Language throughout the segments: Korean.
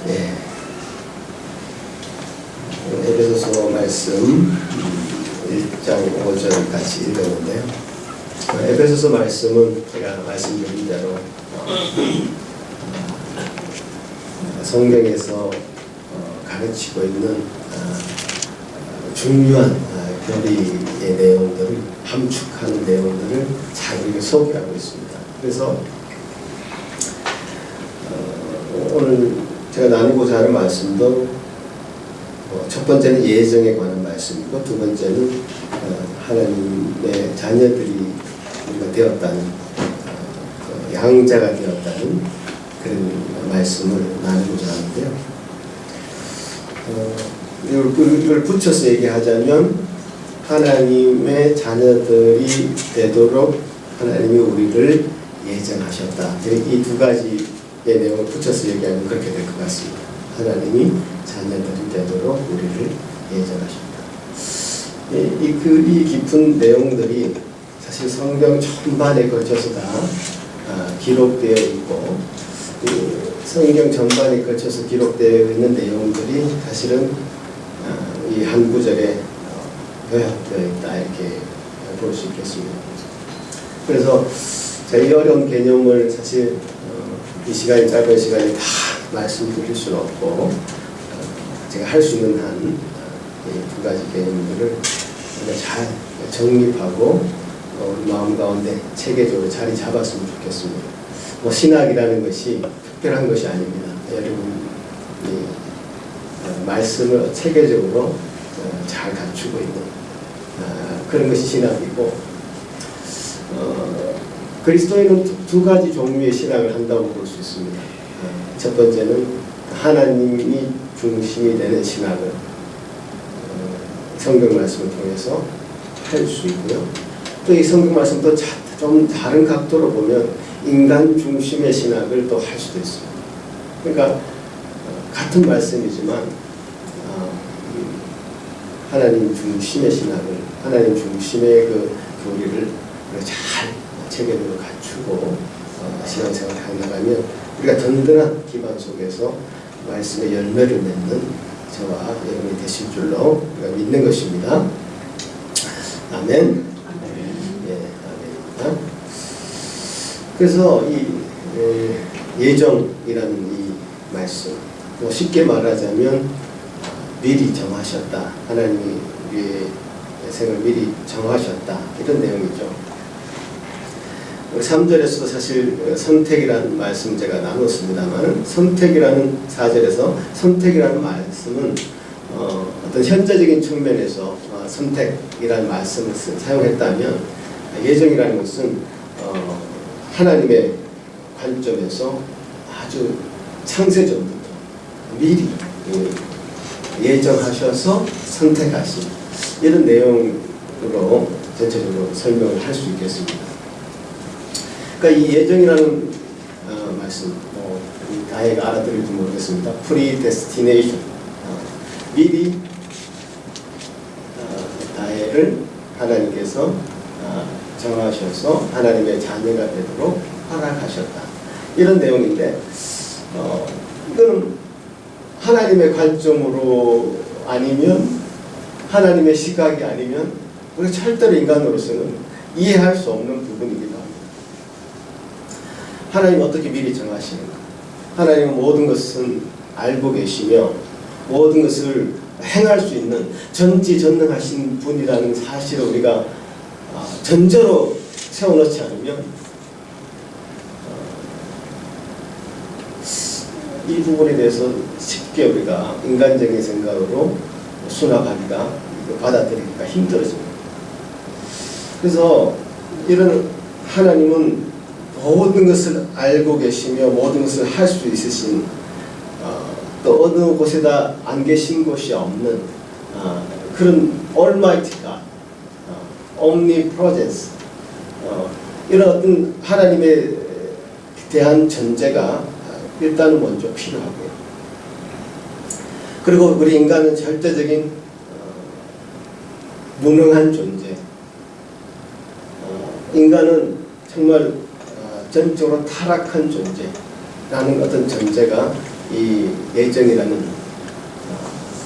네. 에베소서 말씀 1장 5절 같이 읽었는데요. 에베소서 말씀은 제가 말씀드린 대로 성경에서 가르치고 있는 중요한 교리의 내용들을, 함축하는 내용들을 잘 우리가 소개하고 있습니다. 그래서 오늘 제가 나누고자 하는 말씀도 첫 번째는 예정에 관한 말씀이고, 두 번째는 하나님의 자녀들이 우리가 되었다는, 양자가 되었다는 그런 말씀을 나누고자 하는데요. 이걸 붙여서 얘기하자면 하나님의 자녀들이 되도록 하나님이 우리를 예정하셨다. 이 두 가지의 내용을 붙여서 얘기하면 그렇게 될 것 같습니다. 하나님이 자녀들이 되도록 우리를 예정하셨다. 이 깊은 내용들이 사실 성경 전반에 걸쳐서 다 기록되어 있고, 성경 전반에 걸쳐서 기록되어 있는 내용들이 사실은 이 한 구절에 요약되어 있다, 이렇게 볼 수 있겠습니다. 그래서 이 어려운 개념을 사실 이 시간이, 짧은 시간에 다 말씀드릴 수는 없고, 제가 할 수 있는 한 이 두 가지 개념들을 잘 정립하고 우리 마음 가운데 체계적으로 자리 잡았으면 좋겠습니다. 신학이라는 것이 특별한 것이 아닙니다. 여러분 말씀을 체계적으로 잘 갖추고 있는 그런 것이 신학이고, 그리스도인은 두 가지 종류의 신학을 한다고 볼 수 있습니다. 첫 번째는 하나님이 중심이 되는 신학을 성경 말씀을 통해서 할 수 있고요. 또 이 성경 말씀도 좀 다른 각도로 보면 인간 중심의 신학을 또 할 수도 있습니다. 그러니까 같은 말씀이지만 하나님 중심의 신학을, 하나님 중심의 그 교리를 잘 체계적으로 갖추고 신앙생활을 해나가면 우리가 든든한 기반 속에서 말씀의 열매를 맺는 저와 여러분이 되실 줄로 우리가 믿는 것입니다. 아멘. 예, 아멘입니다. 그래서 이 예정이라는 이 말씀, 쉽게 말하자면 미리 정하셨다. 하나님이 우리의 생을 미리 정하셨다. 이런 내용이죠. 3절에서도 사실 선택이라는 말씀 제가 나눴습니다만, 선택이라는 4절에서 선택이라는 말씀은 어떤 현재적인 측면에서 선택이라는 말씀을 사용했다면, 예정이라는 것은 하나님의 관점에서 아주 창세전부터 미리 예정하셔서 선택하신 이런 내용으로 전체적으로 설명을 할 수 있겠습니다. 그러니까 이 예정이라는 말씀, 다혜가 알아들을지 모르겠습니다. predestination, 미리 다혜를 하나님께서 정하셔서 하나님의 자녀가 되도록 허락하셨다, 이런 내용인데, 이거는 하나님의 관점으로 아니면, 하나님의 시각이 아니면 우리가 절대로 인간으로서는 이해할 수 없는 부분이기도 합니다. 하나님은 어떻게 미리 정하시는가? 하나님은 모든 것은 알고 계시며 모든 것을 행할 수 있는 전지전능하신 분이라는 사실을 우리가 전제로 세워놓지 않으면 이 부분에 대해서 쉽게 우리가 인간적인 생각으로 수납하기가, 받아들이기가 힘들어집니다. 그래서 이런 하나님은 모든 것을 알고 계시며 모든 것을 할 수 있으신, 또 어느 곳에다 안 계신 곳이 없는 그런 Almighty God, Omnipresence, 이런 어떤 하나님에 대한 전제가 일단은 먼저 필요하고요. 그리고 우리 인간은 절대적인 무능한 존재. 인간은 정말 전적으로 타락한 존재라는 어떤 전제가 이 예정이라는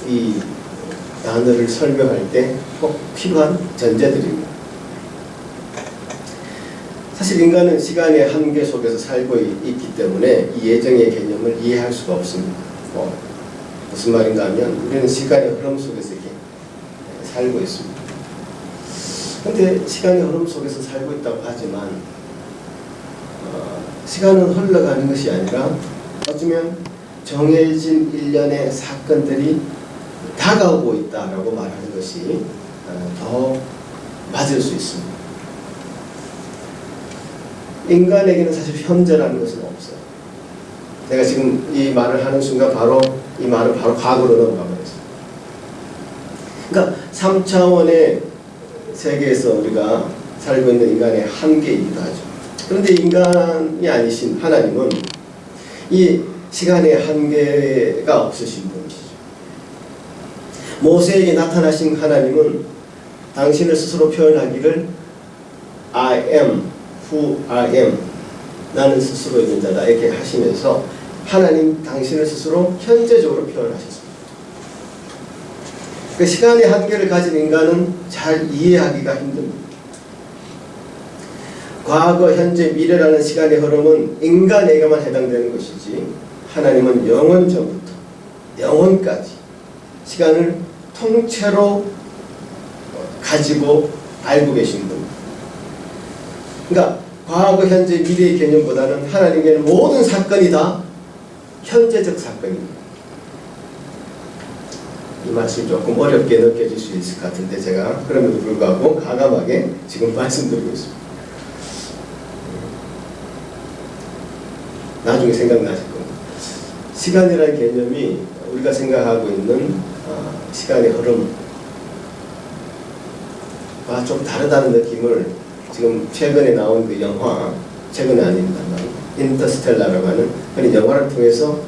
이 단어를 설명할 때 꼭 필요한 전제들입니다. 사실 인간은 시간의 한계 속에서 살고 있기 때문에 이 예정의 개념을 이해할 수가 없습니다. 무슨 말인가 하면 우리는 시간의 흐름 속에서 이렇게 살고 있습니다. 그런데 시간의 흐름 속에서 살고 있다고 하지만 시간은 흘러가는 것이 아니라 어쩌면 정해진 일련의 사건들이 다가오고 있다라고 말하는 것이 더 맞을 수 있습니다. 인간에게는 사실 현재라는 것은 없어요. 제가 지금 이 말을 하는 순간 바로 이 말은 바로 과거로 넘어가 버렸어요. 그러니까 3차원의 세계에서 우리가 살고 있는 인간의 한계이기도 하죠. 그런데 인간이 아니신 하나님은 이 시간의 한계가 없으신 분이시죠. 모세에게 나타나신 하나님은 당신을 스스로 표현하기를 I am who I am, 나는 스스로 있는 자다 이렇게 하시면서 하나님 당신을 스스로 현재적으로 표현하셨습니다. 그 시간의 한계를 가진 인간은 잘 이해하기가 힘듭니다. 과거, 현재, 미래라는 시간의 흐름은 인간에게만 해당되는 것이지 하나님은 영원 전부터 영원까지 시간을 통째로 가지고 알고 계신 분입니다. 그러니까 과거, 현재, 미래의 개념보다는 하나님께는 모든 사건이 다 현재적 사건입니다. 이 말씀이 조금 어렵게 느껴질 수 있을 것 같은데 제가 그럼에도 불구하고 과감하게 지금 말씀드리고 있습니다. 나중에 생각나실 겁니다. 시간이라는 개념이 우리가 생각하고 있는 시간의 흐름과 좀 다르다는 느낌을 지금 최근에 나온 그 영화, 최근에 아닙니다만 인터스텔라라고 하는 그런 영화를 통해서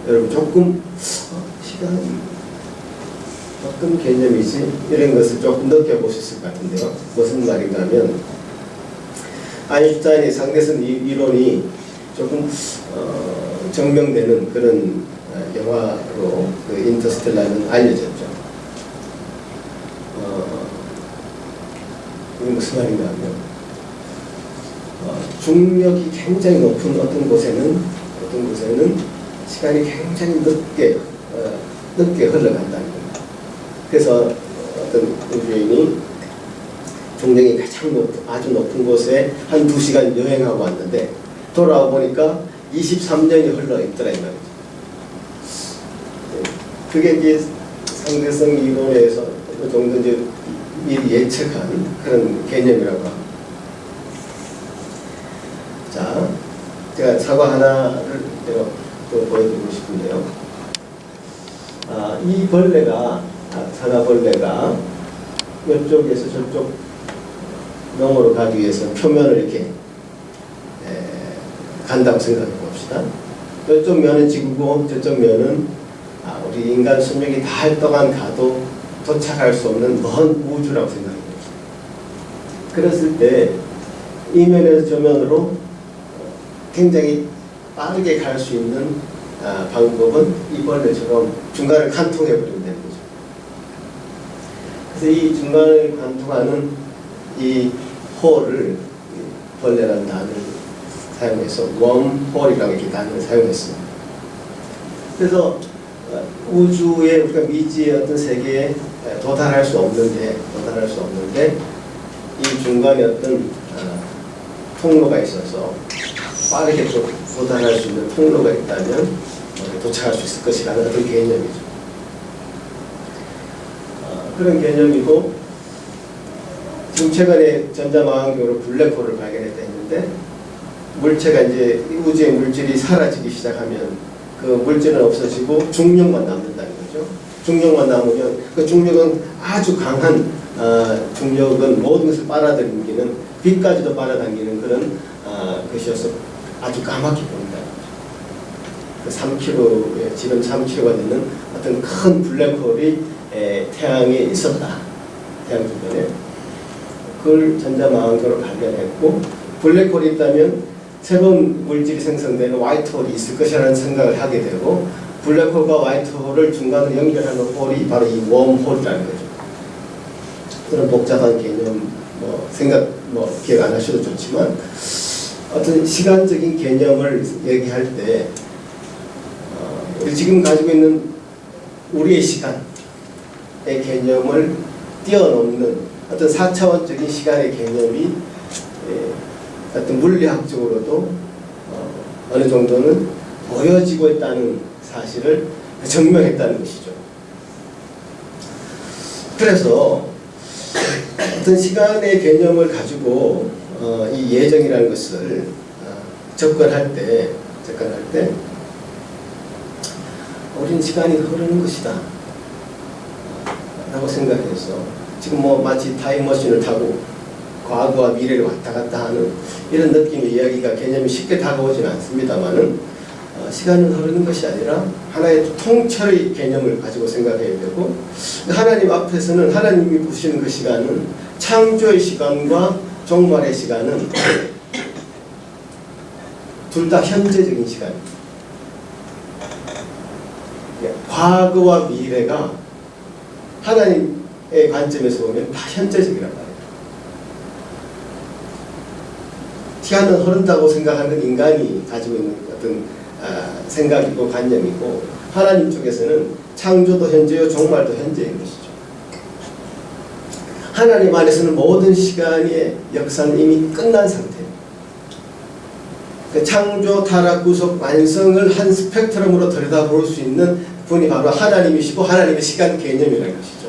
여러분 조금 시간이 어떤 개념이지? 이런 것을 조금 느껴보셨을 것 같은데요. 무슨 말인가 하면 아인슈타인의 상대성 이론이 조금 증명되는 그런 영화로 그 인터스텔라는 알려졌죠. 이게 무슨 말인가 하면 중력이 굉장히 높은 어떤 곳에는 시간이 굉장히 늦게 흘러간다는 겁니다. 그래서 어떤 우주인이 중력이 가장 아주 높은 곳에 한 2시간 여행하고 왔는데 돌아와 보니까 23년이 흘러 있더라 이 말이죠. 그게 이제 상대성 이론에서 어느 정도 이제 미리 예측한 그런 개념이라고 합니다. 자, 제가 사과 하나를 제가 또 보여드리고 싶은데요. 이 벌레가, 사과벌레가 이쪽에서 저쪽 너머로 가기 위해서 표면을 이렇게 간다고 생각해 봅시다. 이쪽 면은 지구고 저쪽 면은 우리 인간 수명이 닿을 동안 가도 도착할 수 없는 먼 우주라고 생각해 봅시다. 그랬을 때 이 면에서 저 면으로 굉장히 빠르게 갈 수 있는 방법은 이 벌레처럼 중간을 관통해 버리면 되는 거죠. 그래서 이 중간을 관통하는 이 홀을 벌레라는 단어를 사용해서 웜홀이라고 이렇게 단어를 사용했습니다. 그래서 우주의 우리가 미지의 어떤 세계에 도달할 수 없는데 이 중간에 어떤 통로가 있어서 빠르게 도달할 수 있는 통로가 있다면 도착할 수 있을 것이라는 어떤 개념이죠. 그런 개념이고 지금 최근에 전자망원경으로 블랙홀을 발견했다 했는데 물체가 이제 우주의 물질이 사라지기 시작하면 그 물질은 없어지고 중력만 남는다는 거죠. 중력만 남으면 그 중력은 아주 강한 중력은 모든 것을 빨아들이기는 빛까지도 빨아당기는 그런 것이어서 아주 까맣게 보인다는 거죠. 그 3km, 지름 3km가 되는 어떤 큰 블랙홀이 태양에 있었다. 태양 주변에. 그걸 전자망원경으로 발견했고 블랙홀이 있다면 새로운 물질이 생성되는 화이트홀이 있을 것이라는 생각을 하게 되고, 블랙홀과 화이트홀을 중간으로 연결하는 홀이 바로 이 웜홀이라는 거죠. 그런 복잡한 개념 기억 안 하셔도 좋지만, 어떤 시간적인 개념을 얘기할 때 우리 지금 가지고 있는 우리의 시간의 개념을 뛰어넘는 어떤 4차원적인 시간의 개념이 어떤 물리학적으로도 어느 정도는 보여지고 있다는 사실을 증명했다는 것이죠. 그래서 어떤 시간의 개념을 가지고 이 예정이라는 것을 접근할 때 우리는 시간이 흐르는 것이다 라고 생각해서, 지금 마치 타임머신을 타고 과거와 미래를 왔다 갔다 하는 이런 느낌의 이야기가 개념이 쉽게 다가오지는 않습니다만은, 시간은 흐르는 것이 아니라 하나의 통찰의 개념을 가지고 생각해야 되고, 하나님 앞에서는 하나님이 보시는 그 시간은, 창조의 시간과 종말의 시간은 둘 다 현재적인 시간입니다. 과거와 미래가 하나님의 관점에서 보면 다 현재적이란 말이에요. 시간은 흐른다고 생각하는 인간이 가지고 있는 어떤 생각이고 관념이고, 하나님 쪽에서는 창조도 현재요 종말도 현재인 것이죠. 하나님 안에서는 모든 시간의 역사는 이미 끝난 상태입니다. 그 창조, 타락, 구속, 완성을 한 스펙트럼으로 들여다볼 수 있는 분이 바로 하나님이시고, 하나님의 시간 개념이라는 것이죠.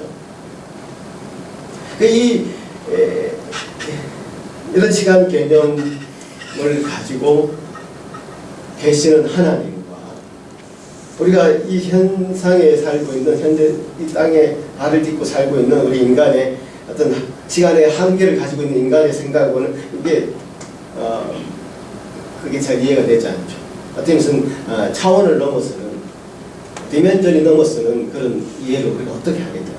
이런 시간 개념을 가지고 계시는 하나님과, 우리가 이 현상에 살고 있는, 현재 이 땅에 발을 딛고 살고 있는 우리 인간의 어떤 시간의 한계를 가지고 있는 인간의 생각하고는 이게 그게 잘 이해가 되지 않죠. 어떻게 보면 차원을 넘어서는, 디멘전이 넘어서는 그런 이해를 우리가 어떻게 하겠냐.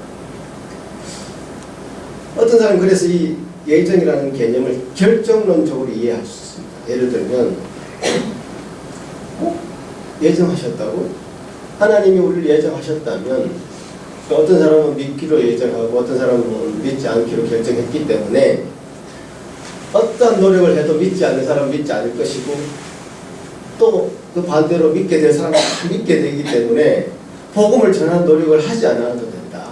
어떤 사람은 그래서 이 예정이라는 개념을 결정론적으로 이해할 수 있습니다. 예를 들면 예정하셨다고? 하나님이 우리를 예정하셨다면, 어떤 사람은 믿기로 예정하고 어떤 사람은 믿지 않기로 결정했기 때문에 어떤 노력을 해도 믿지 않는 사람은 믿지 않을 것이고, 또 그 반대로 믿게 될 사람은 다 믿게 되기 때문에 복음을 전하는 노력을 하지 않아도 된다.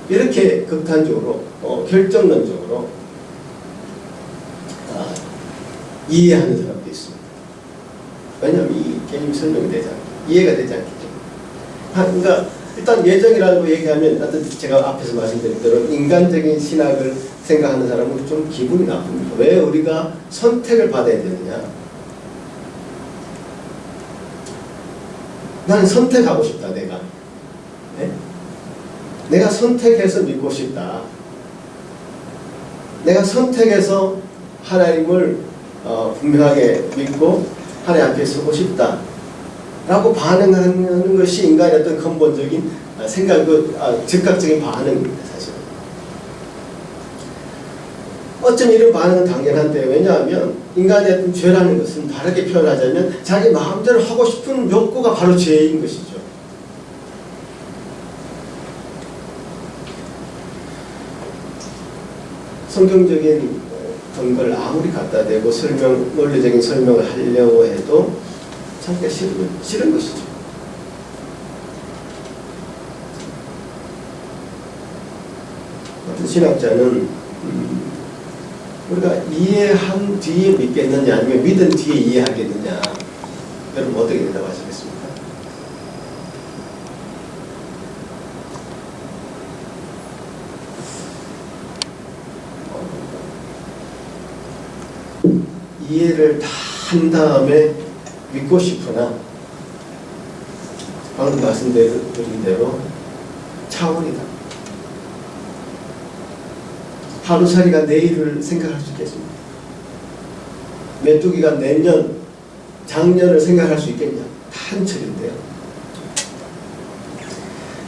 이렇게 극단적으로 결정론적으로 이해하는 사람도 있습니다. 왜냐하면 이 개념이 설명이 되지 않고 이해가 되지 않기 때문에. 그러니까 일단 예정이라고 얘기하면, 제가 앞에서 말씀드린 대로 인간적인 신학을 생각하는 사람은 좀 기분이 나쁩니다. 왜 우리가 선택을 받아야 되느냐. 나는 선택하고 싶다. 내가 선택해서 믿고 싶다. 내가 선택해서 하나님을 분명하게 믿고 하나님 앞에 서고 싶다 라고 반응하는 것이 인간의 어떤 근본적인 생각, 즉각적인 반응입니다. 사실 어쩜 이런 반응은 당연한데, 왜냐하면 인간의 어떤 죄라는 것은 다르게 표현하자면 자기 마음대로 하고 싶은 욕구가 바로 죄인 것이죠. 성경적인 근거를 아무리 갖다 대고 논리적인 설명을 하려고 해도 참기 싫은 것이죠. 어떤 신학자는 우리가 이해한 뒤에 믿겠느냐, 아니면 믿은 뒤에 이해하겠느냐, 여러분 어떻게 대답하시겠습니까? 이해를 다 한 다음에 믿고 싶으나, 방금 말씀드린 대로 차원이다. 하루살이가 내일을 생각할 수 있겠습니다. 메뚜기가 내년, 작년을 생각할 수 있겠냐? 다 한철인데요.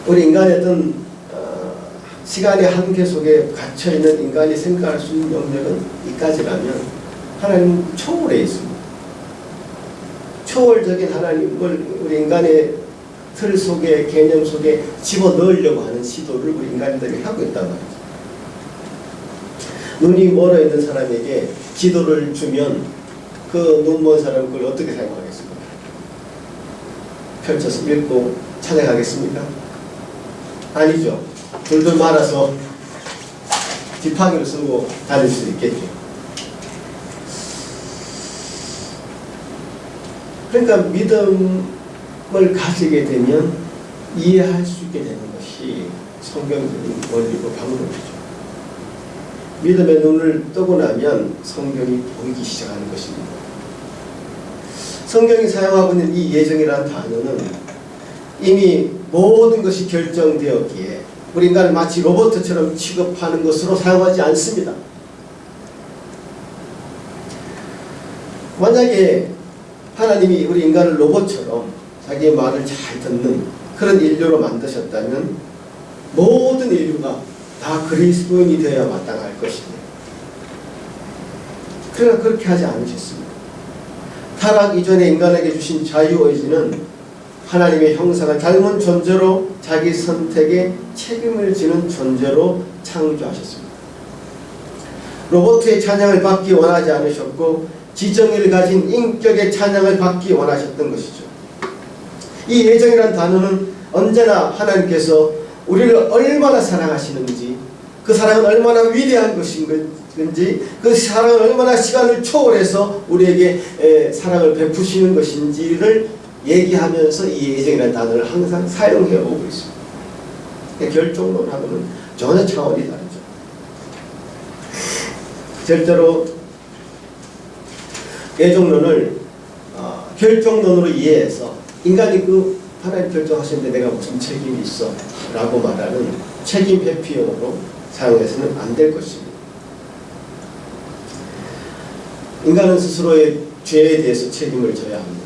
우리 인간의 어떤 시간의 한계 속에 갇혀있는 인간이 생각할 수 있는 영역은 이까지라면, 하나님 초월해 있습니다. 초월적인 하나님을 우리 인간의 틀 속에, 개념 속에 집어넣으려고 하는 시도를 우리 인간들이 하고 있단 말이죠. 눈이 멀어 있는 사람에게 지도를 주면 그 눈 먼 사람은 그걸 어떻게 사용하겠습니까? 펼쳐서 읽고 찾아가겠습니까? 아니죠. 둘둘 말아서 지팡이를 쓰고 다닐 수 있겠죠. 그러니까 믿음을 가지게 되면 이해할 수 있게 되는 것이 성경적인 원리고 방법이죠. 믿음의 눈을 뜨고 나면 성경이 보이기 시작하는 것입니다. 성경이 사용하고 있는 이 예정이라는 단어는 이미 모든 것이 결정되었기에 우리 인간을 마치 로봇처럼 취급하는 것으로 사용하지 않습니다. 만약에 하나님이 우리 인간을 로봇처럼 자기의 말을 잘 듣는 그런 인류로 만드셨다면 모든 인류가 다 그리스도인이 되어야 마땅할 것입니다. 그러나 그렇게 하지 않으셨습니다. 타락 이전에 인간에게 주신 자유의지는 하나님의 형상을 닮은 존재로 자기 선택에 책임을 지는 존재로 창조하셨습니다. 로봇의 찬양을 받기 원하지 않으셨고 지정의를 가진 인격의 찬양을 받기 원하셨던 것이죠. 이 예정이라는 단어는 언제나 하나님께서 우리를 얼마나 사랑하시는지, 그 사랑은 얼마나 위대한 것인지, 그 사랑은 얼마나 시간을 초월해서 우리에게 사랑을 베푸시는 것인지를 얘기하면서 이 예정이라는 단어를 항상 사용해 오고 있습니다. 결정론하고는 전혀 차원이 다르죠. 절대로 예정론을 결정론으로 이해해서 인간이 그 하나님 결정하시는데 내가 무슨 책임이 있어 라고 말하는 책임 회피용으로 사용해서는 안 될 것입니다. 인간은 스스로의 죄에 대해서 책임을 져야 합니다.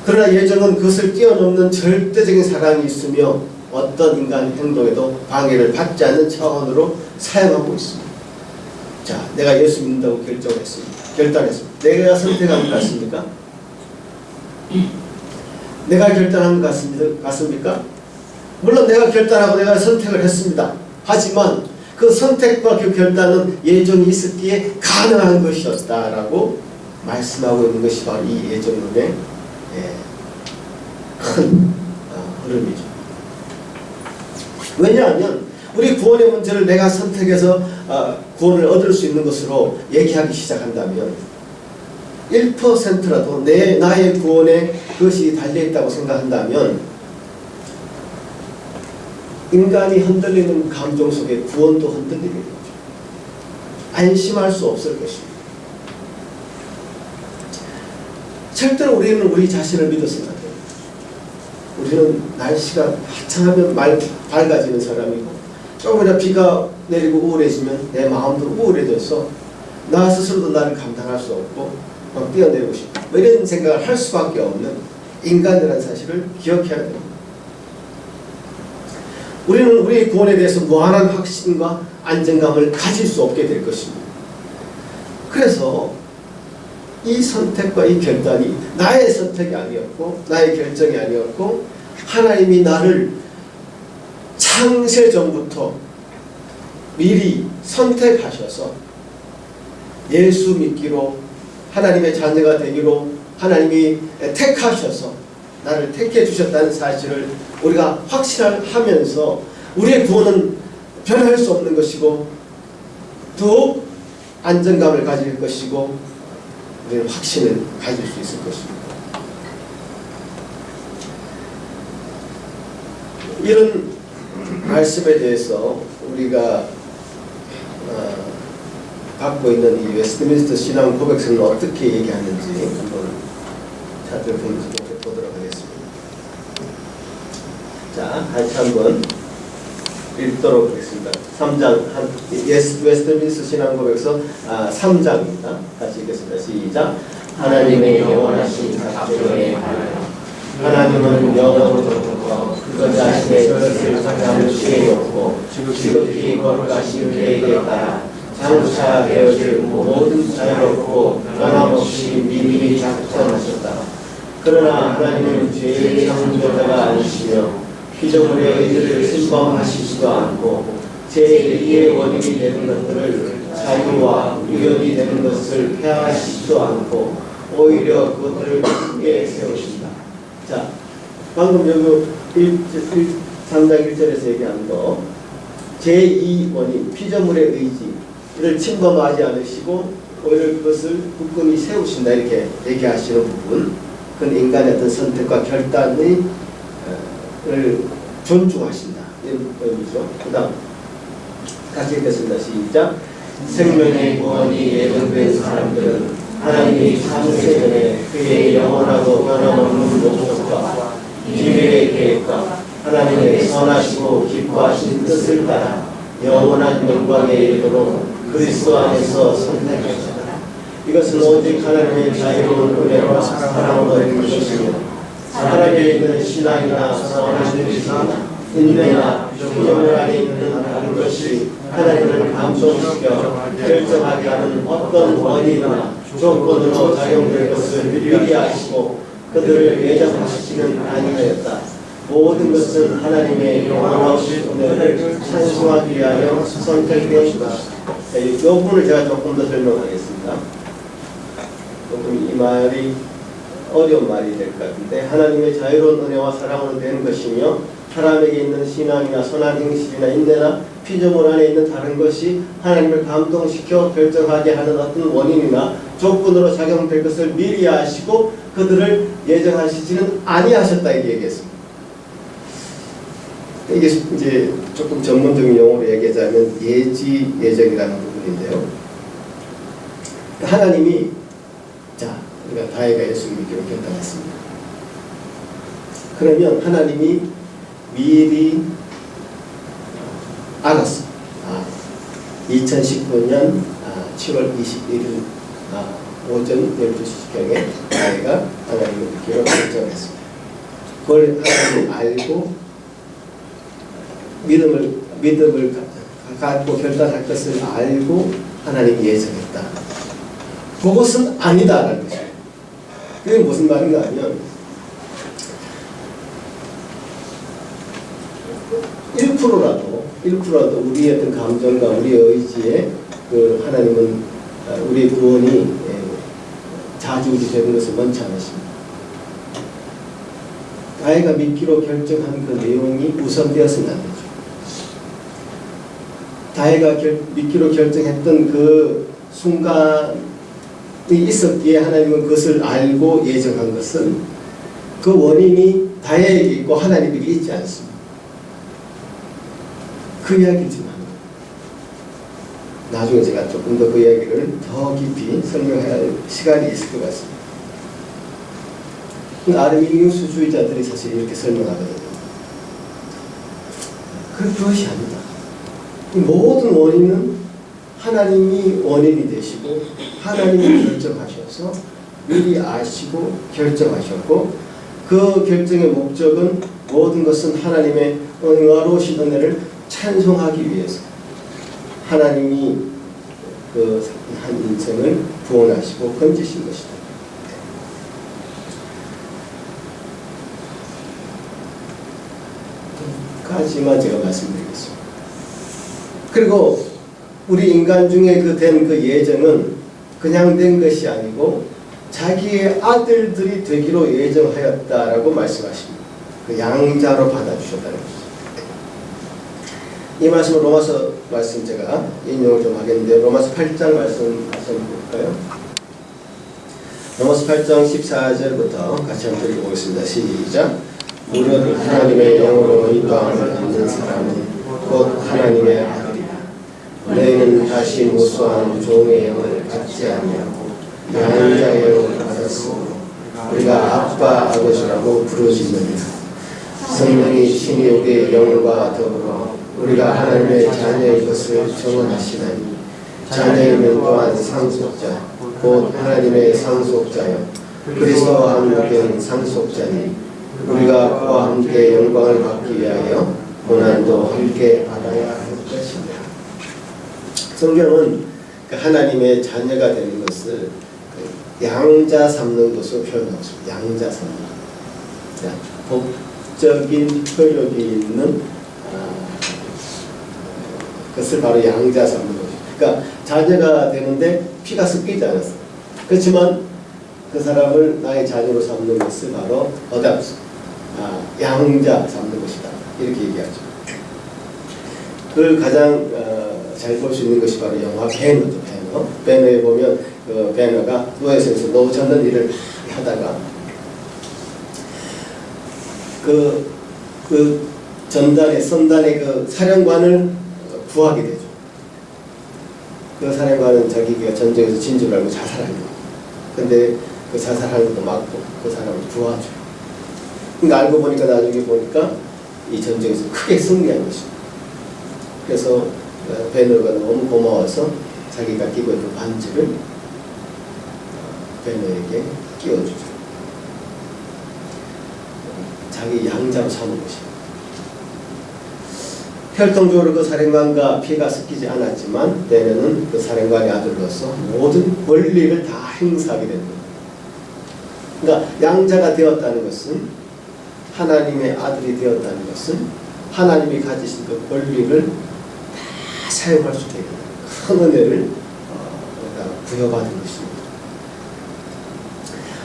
그러나 예정은 그것을 뛰어넘는 절대적인 사랑이 있으며 어떤 인간 행동에도 방해를 받지 않는 차원으로 사용하고 있습니다. 자, 내가 예수 믿는다고 결단했습니다. 내가 선택한 것 같습니까? 내가 결단한 것 같습니까? 물론 내가 결단하고 내가 선택을 했습니다. 하지만 그 선택과 그 결단은 예정이 있었기에 가능한 것이었다라고 말씀하고 있는 것이 바로 이 예정론의 큰 흐름이죠. 왜냐하면 우리 구원의 문제를 내가 선택해서 구원을 얻을 수 있는 것으로 얘기하기 시작한다면 1%라도 나의 구원에 그것이 달려있다고 생각한다면 인간이 흔들리는 감정 속에 구원도 흔들리게 되죠. 안심할 수 없을 것입니다. 절대로 우리는 우리 자신을 믿어서는 안 됩니다. 우리는 날씨가 화창하면 밝아지는 사람이고 조금이나 비가 내리고 우울해지면 내 마음도 우울해져서 나 스스로도 나를 감당할 수 없고 막 뛰어내리고 싶고 뭐 이런 생각을 할 수밖에 없는 인간이라는 사실을 기억해야 됩니다. 우리는 우리의 구원에 대해서 무한한 확신과 안정감을 가질 수 없게 될 것입니다. 그래서 이 선택과 이 결단이 나의 선택이 아니었고 나의 결정이 아니었고 하나님이 나를 창세 전부터 미리 선택하셔서 예수 믿기로 하나님의 자녀가 되기로 하나님이 택하셔서 나를 택해 주셨다는 사실을 우리가 확신하면서 우리의 구원은 변할 수 없는 것이고 더욱 안정감을 가질 것이고 우리는 확신을 가질 수 있을 것입니다. 이런 말씀에 대해서 우리가 갖고 있는 이 웨스트민스터 신앙 고백서는 어떻게 얘기하는지 한번 찾아보면서 보도록 하겠습니다. 자, 다시 한번 읽도록 하겠습니다. 3장, 웨스트민스터 신앙 고백서 3장입니다. 같이 읽겠습니다. 시작. 하나님의 영원하신 작조에 하나님은 영원으로부터 그 자신의 뜻을 잠시 없고 지극히 거룩하신 계획에 따라 장차 되어질 모든 자유롭고 변함없이 미리 작정하셨다. 그러나 하나님은 죄의 창조자가 아니시며 피조물의 의를 침범하시지도 않고 제2의 원인이 되는 것들을 자유와 우연이 되는 것을 폐하시지도 않고 오히려 그것들을 크게 세우신다. 자, 방금 여기 3장 1절에서 얘기한 거 제2 원인, 피조물의 의지를 침범하지 않으시고 오히려 그것을 굳건히 세우신다 이렇게 얘기하시는 부분, 그건 인간의 어떤 선택과 결단을 존중하신다 이런 의미죠. 그 다음 같이 읽겠습니다. 시작. 생명의 구원이 예정된 사람들은 하나님이 창세 전에 그의 영원하고 변함없는 목적과 비밀의 계획과 하나님의 선하시고 기뻐하신 뜻을 따라 영원한 영광에 이르도록 그리스도 안에서 선택하셨다. 이것은 오직 하나님의 자유로운 은혜와 사랑으로 된 것이며 하나님에 있는 신앙이나 선한 뜻이나 인내나 피조물 안에 있는 다른 것이 하나님을 감동시켜 결정하게 하는 어떤 원인이나 조건으로 작용될 것을 미리 아시고 그들을 예정하시지는 아니하였다. 모든 것은 하나님의 영원하신 은혜를 찬송하기 위하여 선택된 것이다. 이 부분을 제가 조금 더 설명하겠습니다. 조금 이 말이 어려운 말이 될 것 같은데, 하나님의 자유로운 은혜와 사랑으로 된 것이며 사람에게 있는 신앙이나 선한 행실이나 인내나 피조물 안에 있는 다른 것이 하나님을 감동시켜 결정하게 하는 어떤 원인이나 조건으로 작용될 것을 미리 아시고 그들을 예정하시지는 아니하셨다 이렇게 얘기했습니다. 이게 이제 조금 전문적인 용어로 얘기하자면 예지 예정이라는 부분인데요. 하나님이 자 우리가 다혜가 예수 믿기로 결단했습니다. 그러면 하나님이 미리 알았어. 2019년 7월 21일 오전 12시경에 다혜가 하나님을 믿기로 결정했습니다. 그걸 하나님이 알고 믿음을 갖고 결단할 것을 알고 하나님이 예정했다. 그것은 아니다라는 거죠. 그게 무슨 말인가 하면 1%라도 우리의 어떤 감정과 우리의 의지에 그 하나님은 우리의 구원이 자주우지 되는 것을 원치 않으십니다. 아이가 믿기로 결정한 그 내용이 우선되었으면 안 되죠. 다혜가 믿기로 결정했던 그 순간이 있었기에 하나님은 그것을 알고 예정한 것은 그 원인이 다혜에게 있고 하나님에게 있지 않습니다. 그 이야기를 좀 합니다. 나중에 제가 조금 더 그 이야기를 더 깊이 설명해야 할 시간이 있을 것 같습니다. 아르미니우스주의자들이 사실 이렇게 설명하거든요. 그것이 아니다. 모든 원인은 하나님이 원인이 되시고 하나님이 결정하셔서 미리 아시고 결정하셨고 그 결정의 목적은 모든 것은 하나님의 은혜로우신 은혜를 찬송하기 위해서 하나님이 그 한 인생을 구원하시고 건지신 것이다. 까지만 제가 말씀드리겠습니다. 그리고 우리 인간 중에 된 그 예정은 그냥 된 것이 아니고 자기의 아들들이 되기로 예정하였다라고 말씀하십니다. 그 양자로 받아주셨다는 것이죠. 이 말씀은 로마서 말씀 제가 인용을 좀 하겠는데 로마서 8장 말씀 같이 한번 볼까요? 로마서 8장 14절부터 같이 한번 읽어보겠습니다. 시작. 무릇 하나님의 영으로 이 땅을 받는 사람은 곧 하나님의 아들이다. 너희는 다시 무수한 종의 영을 갖지 아니하고 양자의 영을 받았으므로 우리가 아빠 아버지라고 부르짖느니라. 성령이 친히 우리의 영과 더불어 우리가 하나님의 자녀의 것을 정언하시나니 자녀이면 또한 상속자 곧 하나님의 상속자여 그리스도와 함께 상속자니 우리가 그와 함께 영광을 받기 위하여 고난도 함께 받아야 할 것입니다. 성경은 그 하나님의 자녀가 되는 것을 그 양자 삼는 것으로 표현하고 있습니다. 양자 삼는 것. 법적인 효력이 있는 그것을 바로 양자 삼는 거죠. 그러니까 자녀가 되는데 피가 섞이지 않았어요. 그렇지만 그 사람을 나의 자녀로 삼는 것을 바로 어답스, 양자 삼는 것이다. 이렇게 얘기하죠. 그걸 가장 잘 볼 수 있는 것이 바로 영화 배너죠. 배너에 보면 그 배너가 노예선에서 노 젓는 일을 하다가 그 전단의 선단의 그 사령관을 구하게 되죠. 그 사령관은 자기가 전쟁에서 진주를 알고 자살한 거예요. 근데 그 자살하는 것도 막고 그 사람을 구하죠. 그러니까 알고 보니까 나중에 보니까 이 전쟁에서 크게 승리한 것입니다. 그래서 베너가 너무 고마워서 자기가 끼고 있는 반지를 베너에게 끼워주죠. 자기 양자로 삼은 것입니다. 혈통적으로 그 사령관과 피가 섞이지 않았지만 베너는 그 사령관의 아들로서 모든 권리를 다 행사하게 된 겁니다. 그러니까 양자가 되었다는 것은, 하나님의 아들이 되었다는 것은 하나님이 가지신 그 권리를 다 사용할 수 있게 큰 은혜를 부여받은 것입니다.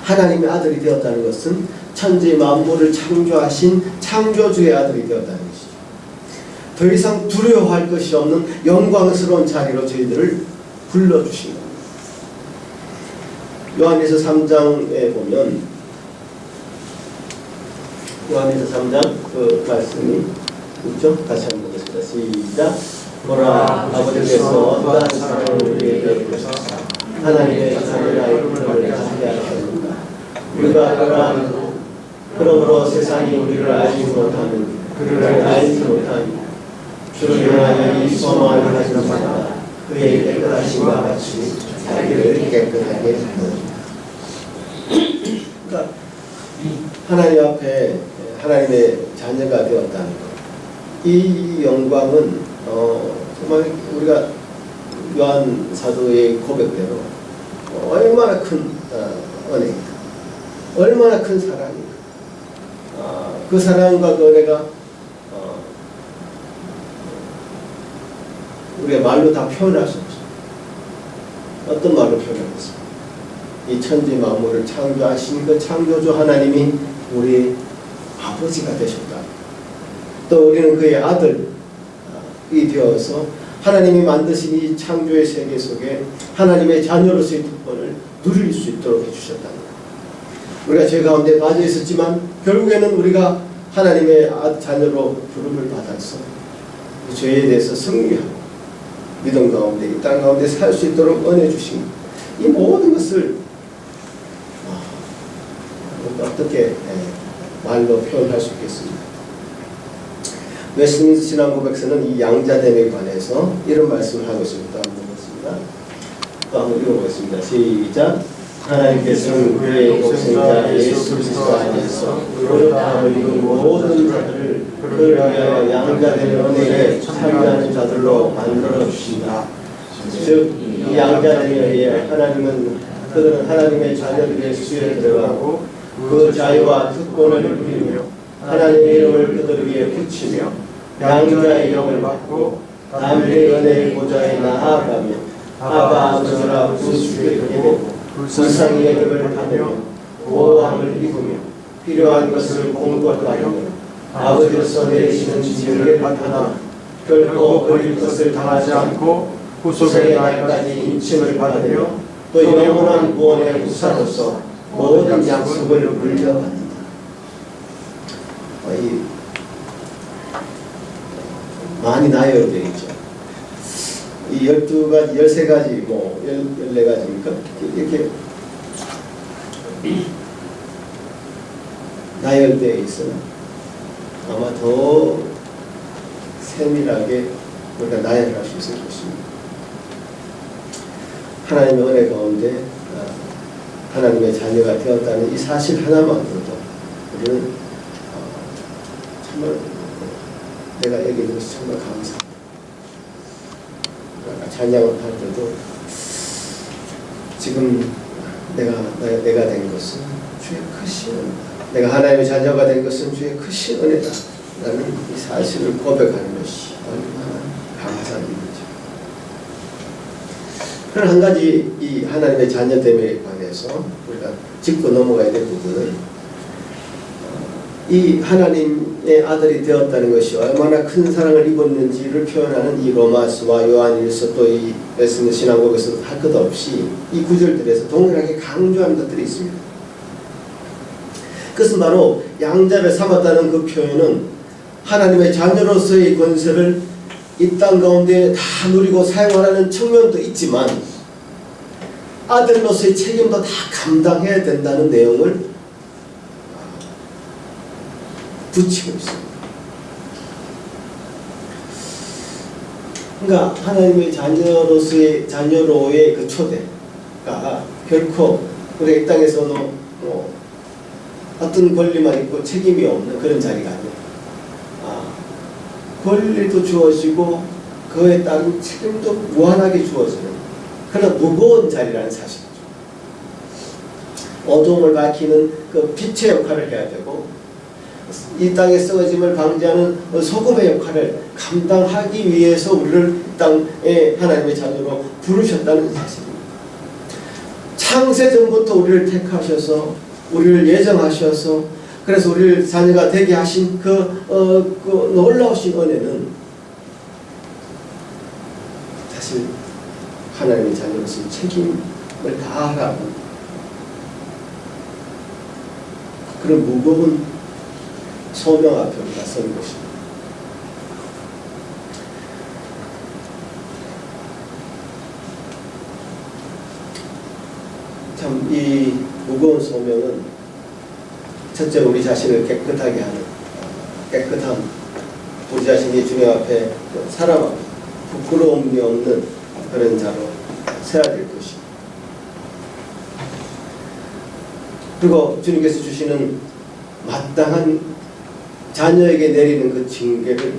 하나님의 아들이 되었다는 것은 천지 만물을 창조하신 창조주의 아들이 되었다는 것이죠. 더 이상 두려워할 것이 없는 영광스러운 자리로 저희들을 불러주신 겁니다. 요한에서 3장에 보면, 요한에서 3장 그 말씀이 있죠? 다시 한번 보겠습니다. 시작. 보라, 아버지께서 어떠한 사랑을 우리에게 주셨사 하나님의 자녀라 이름을 갖게 하셨습니다. 우리가 그러므로 세상이 우리를 알지 못하는 그를 알지 못하니 주를 향하여 이 소망을 가진 자마다 그의 깨끗하심과 같이 자기를 깨끗하게 하는. 그러니까 하나님 앞에 하나님의 자녀가 되었다는 것, 이 영광은 정말 우리가 요한 사도의 고백대로 얼마나 큰 은혜입니까? 얼마나 큰 사랑입니까? 그 사랑과 그 은혜가 우리가 말로 다 표현할 수 없습니다. 어떤 말로 표현하겠습니까? 이 천지 만물을 창조하신 그 창조주 하나님이 우리 아버지가 되셨다. 또 우리는 그의 아들이 되어서 하나님이 만드신 이 창조의 세계 속에 하나님의 자녀로서의 특권을 누릴 수 있도록 해주셨다. 우리가 죄 가운데 빠져 있었지만 결국에는 우리가 하나님의 자녀로 부름을 받아서 그 죄에 대해서 승리하고 믿음 가운데 이 땅 가운데 살 수 있도록 은혜 주신 이 모든 것을 어떻게 말로 표현할 수 있겠습니까? 웨스트민스터 신앙고백서는 이 양자됨에 관해서 이런 말씀을 하고 있습니다. 한번 보겠습니다. 한번 읽어보겠습니다. 시작. 하나님께서는 그의 독생자 예수 그리스도 안에서 거룩함을 입은 모든 자들을 그를 위하여 양자된 은혜에 참여하는 자들로 만들어 주신다. 즉, 이 양자됨에 의해 그들은 하나님의 자녀들의 수에 들어가고 그 자유와 특권을 누리며 하나님의 이름을 그들 위에 붙이며 양자의 영을 받고 남의 은혜의 보좌에 나아가며 아바 아버지라 부르시게 되고 불쌍히 여김을 받으며 보호함을 입으며 필요한 것을 공급하며 아버지로서 내리시는 지혜를 받으나 결코 버릴 것을 당하지 않고 후속의 날까지 인침을 받으며 또 영원한 구원의 후사로서 모든 약속을 물려받는다. 많이 나열되어 있죠. 이 12가지, 13가지, 14가지입니까? 이렇게 나열되어 있으나 아마 더 세밀하게 우리가 나열할 수 있을 것입니다. 하나님의 은혜 가운데 하나님의 자녀가 되었다는 이 사실 하나만으로도 우리는 정말 내가 여기 있는 것이 정말 감사합니다. 찬양을 할 때도 지금 내가 된 것은 주의 크신 은혜다. 내가 하나님의 자녀가 된 것은 주의 크신 은혜다. 라는 이 사실을 고백하는 것이 얼마나 감사한 일이죠. 그런 한 가지 이 하나님의 자녀됨에 관해서 우리가 짚고 넘어가야 될 부분은 이 하나님의 아들이 되었다는 것이 얼마나 큰 사랑을 입었는지를 표현하는 이 로마서와 요한일서 또 이 웨스트 신앙국에서도 할 것 없이 이 구절들에서 동일하게 강조하는 것들이 있습니다. 그것은 바로 양자를 삼았다는 그 표현은 하나님의 자녀로서의 권세를 이 땅 가운데 다 누리고 사용하라는 측면도 있지만 아들로서의 책임도 다 감당해야 된다는 내용을 붙이고 있습니다. 그러니까 하나님의 자녀로의 그 초대가 결코 우리가 이 땅에서는 어떤 권리만 있고 책임이 없는 그런 자리가 아니에요. 권리도 주어지고 그에 따른 책임도 무한하게 주어지는 그런 무거운 자리라는 사실이죠. 어두움을 밝히는 그 빛의 역할을 해야 되고 이 땅의 썩어짐을 방지하는 소금의 역할을 감당하기 위해서 우리를 이 땅에 하나님의 자녀로 부르셨다는 사실입니다. 창세전부터 우리를 택하셔서 우리를 예정하셔서 그래서 우리를 자녀가 되게 하신 그 놀라우신 은혜는 사실 하나님의 자녀로서 책임을 다하라고 그런 무거운 소명 앞에 우리가 선 것입니다. 참 이 무거운 소명은 첫째로 우리 자신을 깨끗하게 하는 깨끗함, 우리 자신이 주님 앞에 사람 부끄러움이 없는 그런 자로 세야 될 것입니다. 그리고 주님께서 주시는 마땅한 자녀에게 내리는 그 징계를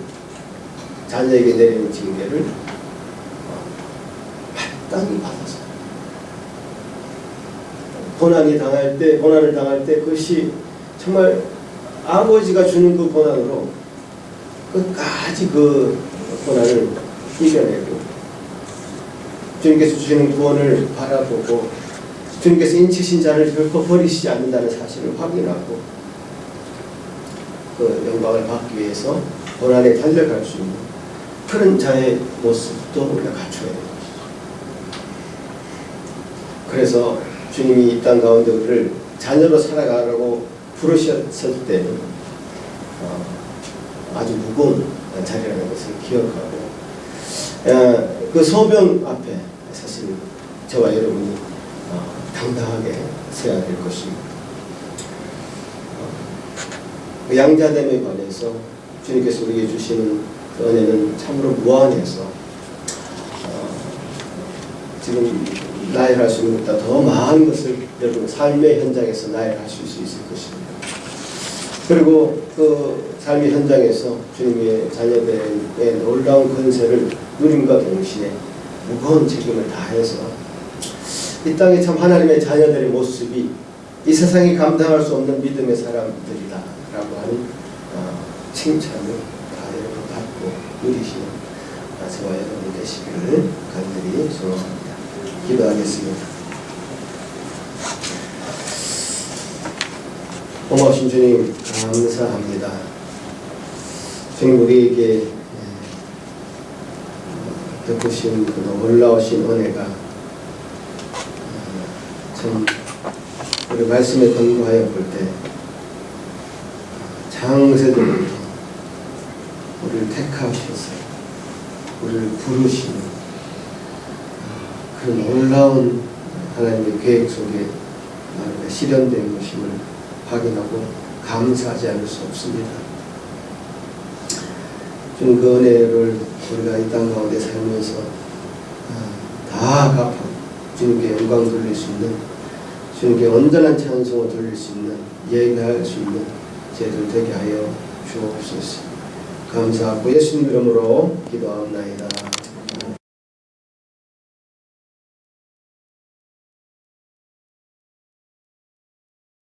마땅히 받아서 고난을 당할 때 그것이 정말 아버지가 주는 그 고난으로 끝까지 그 고난을 이겨내고 주님께서 주시는 구원을 바라보고 주님께서 인치신 자를 결코 버리시지 않는다는 사실을 확인하고 그 영광을 받기 위해서 고난에 달려갈 수 있는 그런 자의 모습도 우리가 갖춰야 되는 것이죠. 그래서 주님이 이 땅 가운데 우리를 자녀로 살아가라고 부르셨을 때는 아주 무거운 자리라는 것을 기억하고 그 소명 앞에 사실 저와 여러분이 당당하게 서야 될 것입니다. 양자됨에 관해서 주님께서 우리에게 주시는 그 은혜는 참으로 무한해서 지금 나열할 수 있는 것보다 더 많은 것을 여러분 삶의 현장에서 나열할 수 있을 것입니다. 그리고 그 삶의 현장에서 주님의 자녀들의 놀라운 권세를 누림과 동시에 무거운 책임을 다해서 이 땅에 참 하나님의 자녀들의 모습이 이 세상이 감당할 수 없는 믿음의 사람들이다 라고 하는 칭찬을 다 여러분 받고 누리시는 저와 여러분 되시기를 간절히 소원합니다. 기도하겠습니다. 고마우신 주님 감사합니다. 주님 우리에게 베푸신 그 놀라우신 은혜가 참 우리 말씀에 근거하여 볼 때 창세전부터 우리를 택하셔서 우리를 부르시는 그 놀라운 하나님의 계획 속에 실현된 것임을 확인하고 감사하지 않을 수 없습니다. 좀 그 은혜를 우리가 이 땅 가운데 살면서 다 갚아 주님께 영광 돌릴 수 있는, 주님께 온전한 찬송을 돌릴 수 있는, 예배할 수 있는 저희들 되게 하여 주옵소서. 감사하고 예수님 이름으로 기도하옵나이다.